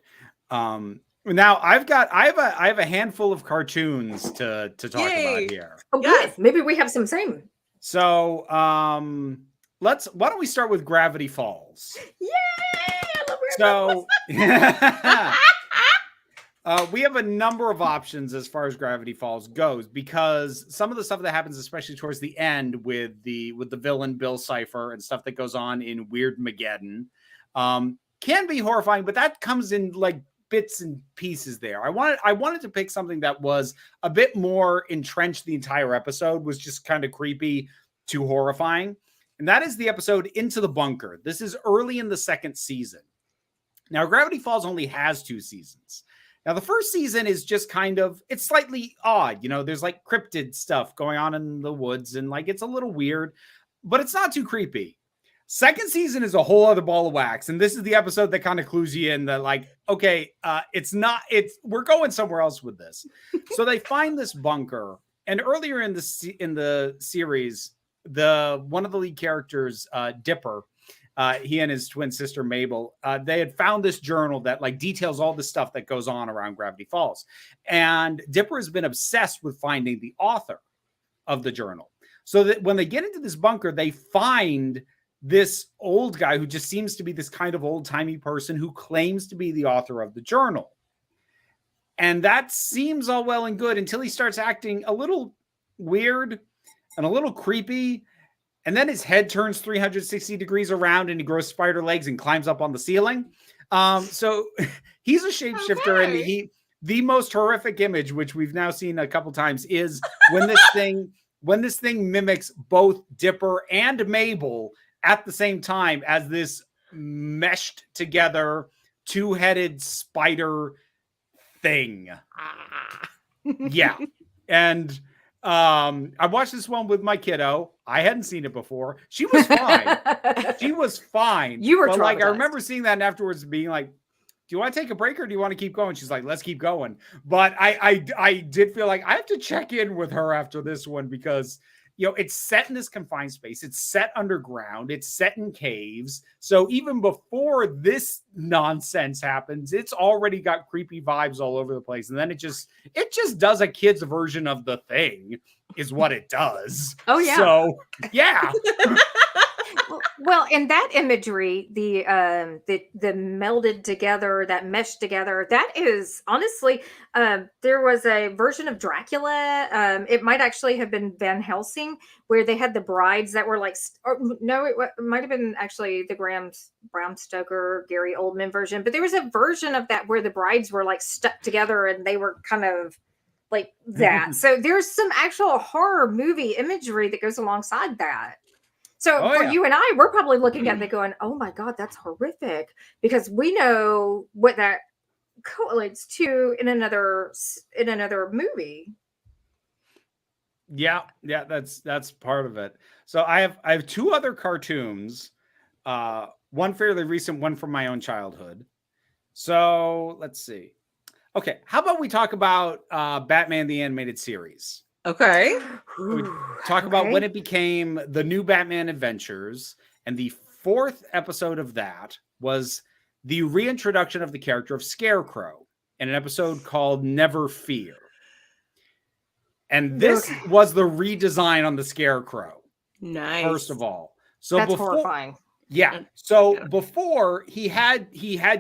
Now I have a handful of cartoons to talk about here. Oh, good. Maybe we have some same. So why don't we start with Gravity Falls? Yay! I love we have a number of options as far as Gravity Falls goes, because some of the stuff that happens, especially towards the end with the villain Bill Cipher and stuff that goes on in Weird Mageddon, can be horrifying, but that comes in like bits and pieces there. I wanted to pick something that was a bit more entrenched. The entire episode was just kind of creepy to horrifying. And that is the episode Into the Bunker. This is early in the 2nd season. Now, Gravity Falls only has 2 seasons. Now, the first season is just it's slightly odd. There's like cryptid stuff going on in the woods, and like it's a little weird, but it's not too creepy. 2nd season is a whole other ball of wax. And this is the episode that kind of clues you in that like, okay, we're going somewhere else with this. So they find this bunker. And earlier in the series, one of the lead characters, Dipper, he and his twin sister Mabel, they had found this journal that like details all the stuff that goes on around Gravity Falls. And Dipper has been obsessed with finding the author of the journal. So that when they get into this bunker, they find this old guy who just seems to be this kind of old-timey person who claims to be the author of the journal. And that seems all well and good until he starts acting a little weird and a little creepy. And then his head turns 360 degrees around and he grows spider legs and climbs up on the ceiling. So he's a shapeshifter. Okay. And the most horrific image, which we've now seen a couple times, is when this thing mimics both Dipper and Mabel at the same time as this meshed together 2-headed spider thing. Yeah. And I watched this one with my kiddo. I hadn't seen it before. She was fine. You were but like, I traumatized. remember seeing that and afterwards being like, do you want to take a break or do you want to keep going? She's like, let's keep going. But I did feel like I have to check in with her after this one because it's set in this confined space. It's set underground. It's set in caves. So even before this nonsense happens, it's already got creepy vibes all over the place. And then it just does a kid's version of The Thing is what it does. Oh, yeah. So, yeah. Well, and that imagery, the melded together, that meshed together, that is honestly, there was a version of Dracula. It might actually have been Van Helsing, where they had the brides that were like, it might have been actually the Bram Stoker, Gary Oldman version. But there was a version of that where the brides were like stuck together and they were kind of like that. So there's some actual horror movie imagery that goes alongside that. So for you and I, we're probably looking at it going, oh my God, that's horrific. Because we know what that correlates to in another movie. Yeah, that's part of it. So I have 2 other cartoons. one fairly recent, one from my own childhood. So let's see. Okay, how about we talk about Batman the Animated Series? Okay. We talk about when it became the New Batman Adventures, and the 4th episode of that was the reintroduction of the character of Scarecrow in an episode called Never Fear. And this was the redesign on the Scarecrow. Nice. First of all. So that's horrifying. Yeah. So before he had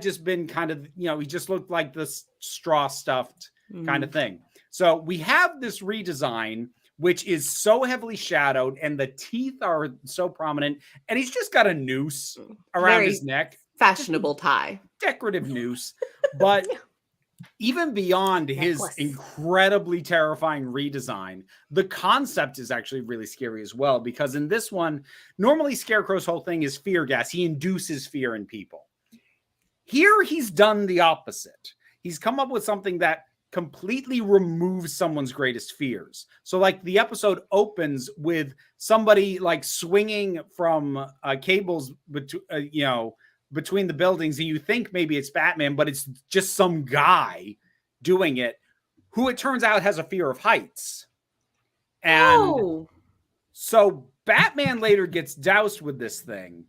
just been kind of, he just looked like this straw stuffed kind of thing. So we have this redesign, which is so heavily shadowed and the teeth are so prominent. And he's just got a noose around his neck. Fashionable tie. Decorative noose. But even beyond his incredibly terrifying redesign, the concept is actually really scary as well, because in this one, normally Scarecrow's whole thing is fear gas. He induces fear in people. Here, he's done the opposite. He's come up with something that completely removes someone's greatest fears. So like the episode opens with somebody like swinging from cables between the buildings, and you think maybe it's Batman, but it's just some guy doing it who it turns out has a fear of heights. And so Batman later gets doused with this thing.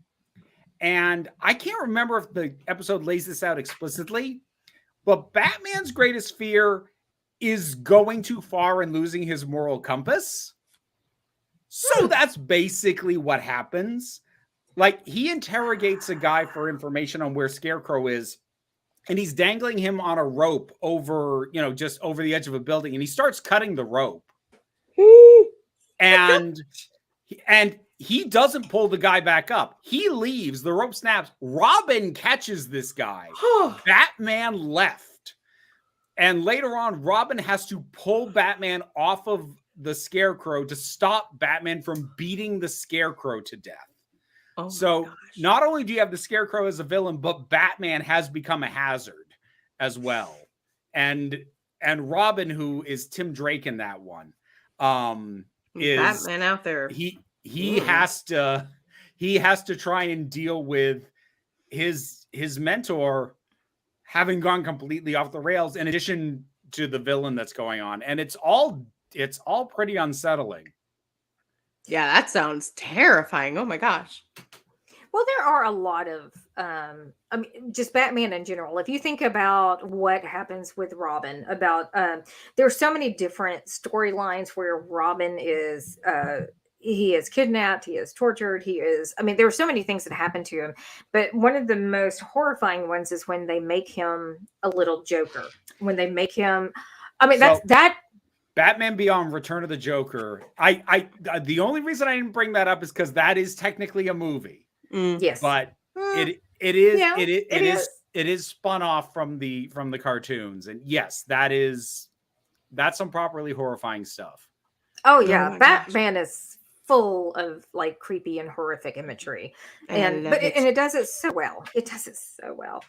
And I can't remember if the episode lays this out explicitly, but Batman's greatest fear is going too far and losing his moral compass. So that's basically what happens. Like, he interrogates a guy for information on where Scarecrow is, and he's dangling him on a rope over, just over the edge of a building, and he starts cutting the rope. and he doesn't pull the guy back up. He leaves, the rope snaps. Robin catches this guy. Batman left. And later on, Robin has to pull Batman off of the Scarecrow to stop Batman from beating the Scarecrow to death. So not only do you have the Scarecrow as a villain, but Batman has become a hazard as well. And Robin, who is Tim Drake in that one, is Batman out there. He has to try and deal with his mentor having gone completely off the rails, in addition to the villain that's going on. And it's all pretty unsettling. Yeah, that sounds terrifying. Oh my gosh. Well, there are a lot of, just Batman in general. If you think about what happens with Robin, there's so many different storylines where Robin is, he is kidnapped, he is tortured, there are so many things that happen to him. But one of the most horrifying ones is when they make him a little Joker. When they make him, Batman Beyond Return of the Joker. The only reason I didn't bring that up is because that is technically a movie. Yes, but it is spun off from the cartoons, and yes, that's some properly horrifying stuff. Oh yeah, Batman is full of like creepy and horrific imagery, and it does it so well.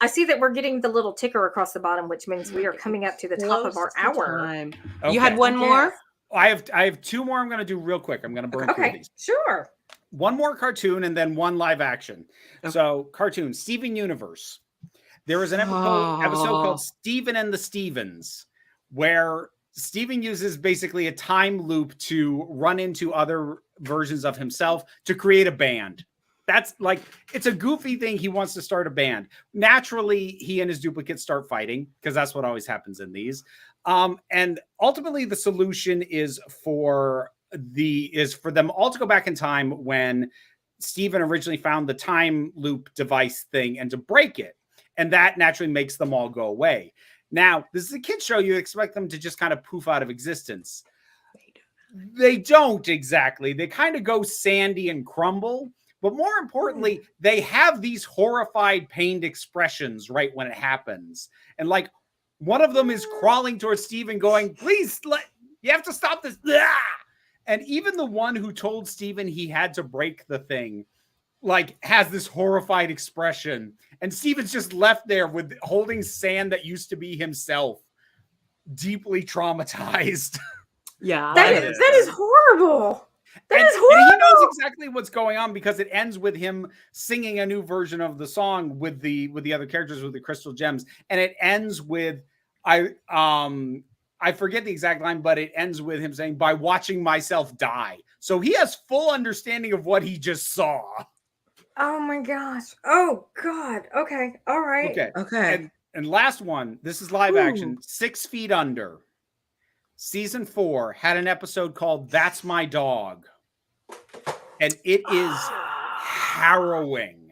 I see that we're getting the little ticker across the bottom, which means we are coming up to the top of our hour. Okay. You had one more? I have 2 more I'm going to do real quick. I'm going to burn through these. Sure. One more cartoon and then one live action. Okay. So cartoon, Steven Universe. There was an episode called Steven and the Stevens, where Steven uses basically a time loop to run into other versions of himself to create a band. That's like, it's a goofy thing. He wants to start a band. Naturally, he and his duplicates start fighting, because that's what always happens in these. And ultimately the solution is for them all to go back in time when Steven originally found the time loop device thing and to break it. And that naturally makes them all go away. Now, this is a kid's show. You expect them to just kind of poof out of existence. They don't exactly. They kind of go sandy and crumble. But more importantly, they have these horrified, pained expressions right when it happens. And like, one of them is crawling towards Steven going, please, you have to stop this. And even the one who told Steven he had to break the thing, like, has this horrified expression. And Steven's just left there with holding sand that used to be himself, deeply traumatized. Yeah. That is horrible. That is And he knows horrible! exactly what's going on because it ends with him singing a new version of the song with the other characters with the crystal gems, and it ends with I forget the exact line, but it ends with him saying, "By watching myself die." So he has full understanding of what he just saw. Oh my gosh. Oh God. Okay. All right. Okay. And last one, this is live action, 6 Feet Under. Season 4 had an episode called That's My Dog. And it is harrowing.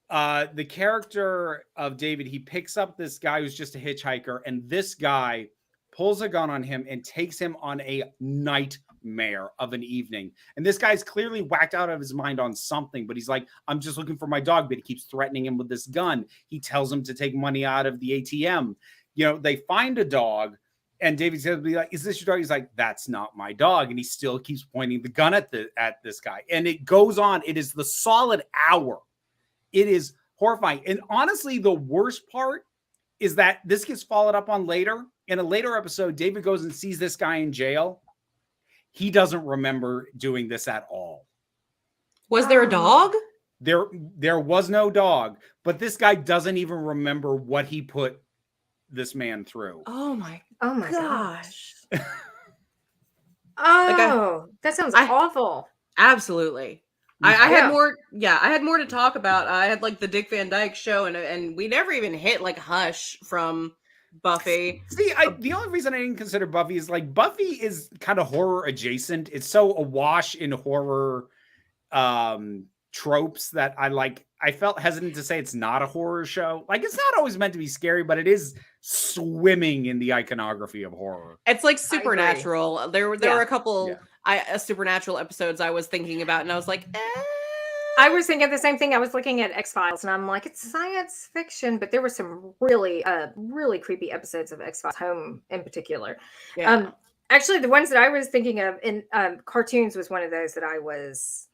The character of David, he picks up this guy who's just a hitchhiker, and this guy pulls a gun on him and takes him on a nightmare of an evening. And this guy's clearly whacked out of his mind on something, but he's like, I'm just looking for my dog, but he keeps threatening him with this gun. He tells him to take money out of the ATM. You know, they find a dog, and David's going to be like, is this your dog? He's like, that's not my dog. And he still keeps pointing the gun at this guy. And it goes on. It is the solid hour. It is horrifying. And honestly, the worst part is that this gets followed up on later. In a later episode, David goes and sees this guy in jail. He doesn't remember doing this at all. Was there a dog? There was no dog, but this guy doesn't even remember what he put this man through. Oh my gosh. Like that sounds awful. Absolutely. I had more. Yeah, I had more to talk about. I had like the Dick Van Dyke Show, and we never even hit like Hush from Buffy. See, the only reason I didn't consider Buffy is like Buffy is kind of horror adjacent. It's so awash in horror tropes that I felt hesitant to say it's not a horror show. Like, it's not always meant to be scary, but it is swimming in the iconography of horror. It's like Supernatural. There were a couple Supernatural episodes I was thinking about, and I was like, I was thinking the same thing. I was looking at X-Files, and I'm like, it's science fiction, but there were some really, really creepy episodes of X-Files, Home in particular. Yeah. Actually, the ones that I was thinking of in cartoons was one of those that I was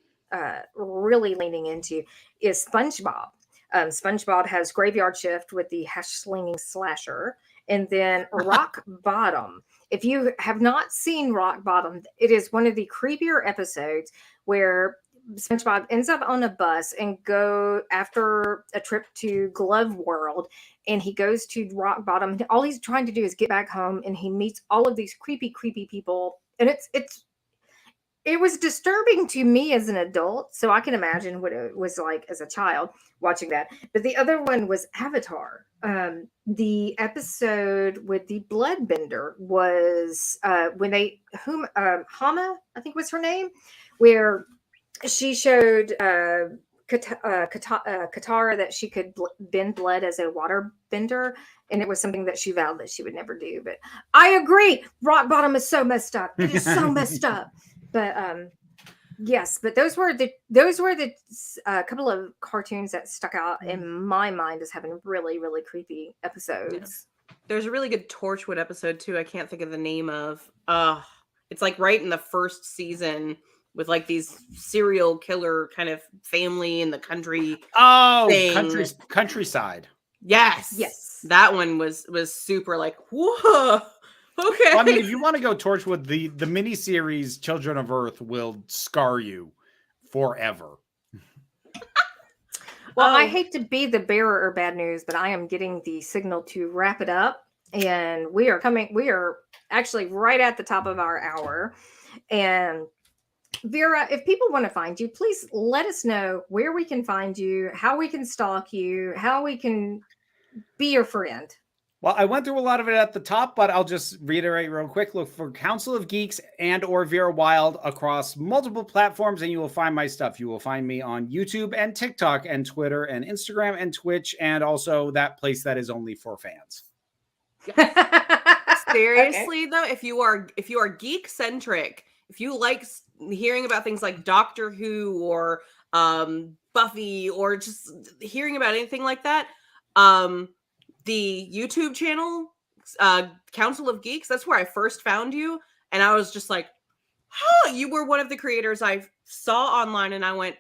really leaning into is SpongeBob. SpongeBob has Graveyard Shift with the hash-slinging slasher, and then Rock Bottom. If you have not seen Rock Bottom, it is one of the creepier episodes where SpongeBob ends up on a bus and go after a trip to Glove World, and he goes to Rock Bottom. All he's trying to do is get back home, and he meets all of these creepy people, and it was disturbing to me as an adult, so I can imagine what it was like as a child watching that. But the other one was Avatar. The episode with the bloodbender was when Hama, I think was her name, where she showed Katara that she could bend blood as a water bender, and it was something that she vowed that she would never do. But I agree, Rock Bottom is so messed up. It is so messed up. But yes, but those were the couple of cartoons that stuck out in my mind as having really, really creepy episodes. Yeah. There's a really good Torchwood episode too. I can't think of the name of. It's like right in the first season with like these serial killer kind of family in the country. Countryside. Yes. That one was super like, whoa. Okay. Well, I mean, if you want to go Torchwood, the miniseries Children of Earth will scar you forever. Well, I hate to be the bearer of bad news, but I am getting the signal to wrap it up, and we are actually right at the top of our hour. And Vera, if people want to find you, please let us know where we can find you, how we can stalk you, how we can be your friend. Well, I went through a lot of it at the top, but I'll just reiterate real quick. Look for Council of Geeks and or Vera Wylde across multiple platforms, and you will find my stuff. You will find me on YouTube and TikTok and Twitter and Instagram and Twitch, and also that place that is only for fans. Seriously, though, if you are geek-centric, if you like hearing about things like Doctor Who or Buffy or just hearing about anything like that, the YouTube channel, Council of Geeks, that's where I first found you. And I was just like, oh, you were one of the creators I saw online. And I went,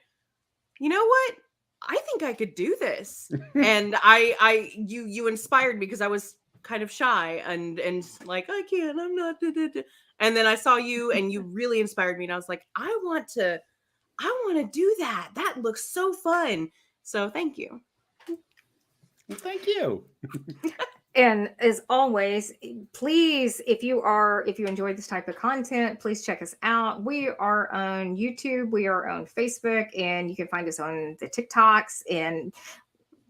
you know what? I think I could do this. And you inspired me because I was kind of shy and like, I can't, I'm not. And then I saw you and you really inspired me. And I was like, I want to do that. That looks so fun. So thank you. Well, thank you. And as always, please, if you enjoy this type of content, please check us out. We are on YouTube, we are on Facebook, and you can find us on the TikToks, and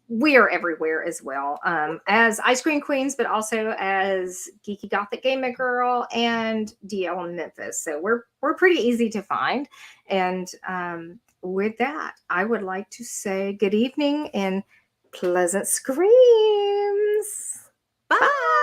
we are everywhere as well, as Ice Cream Queens, but also as Geeky Gothic Gamer Girl and DL Memphis. So we're pretty easy to find. And with that, I would like to say good evening and pleasant screams. Bye.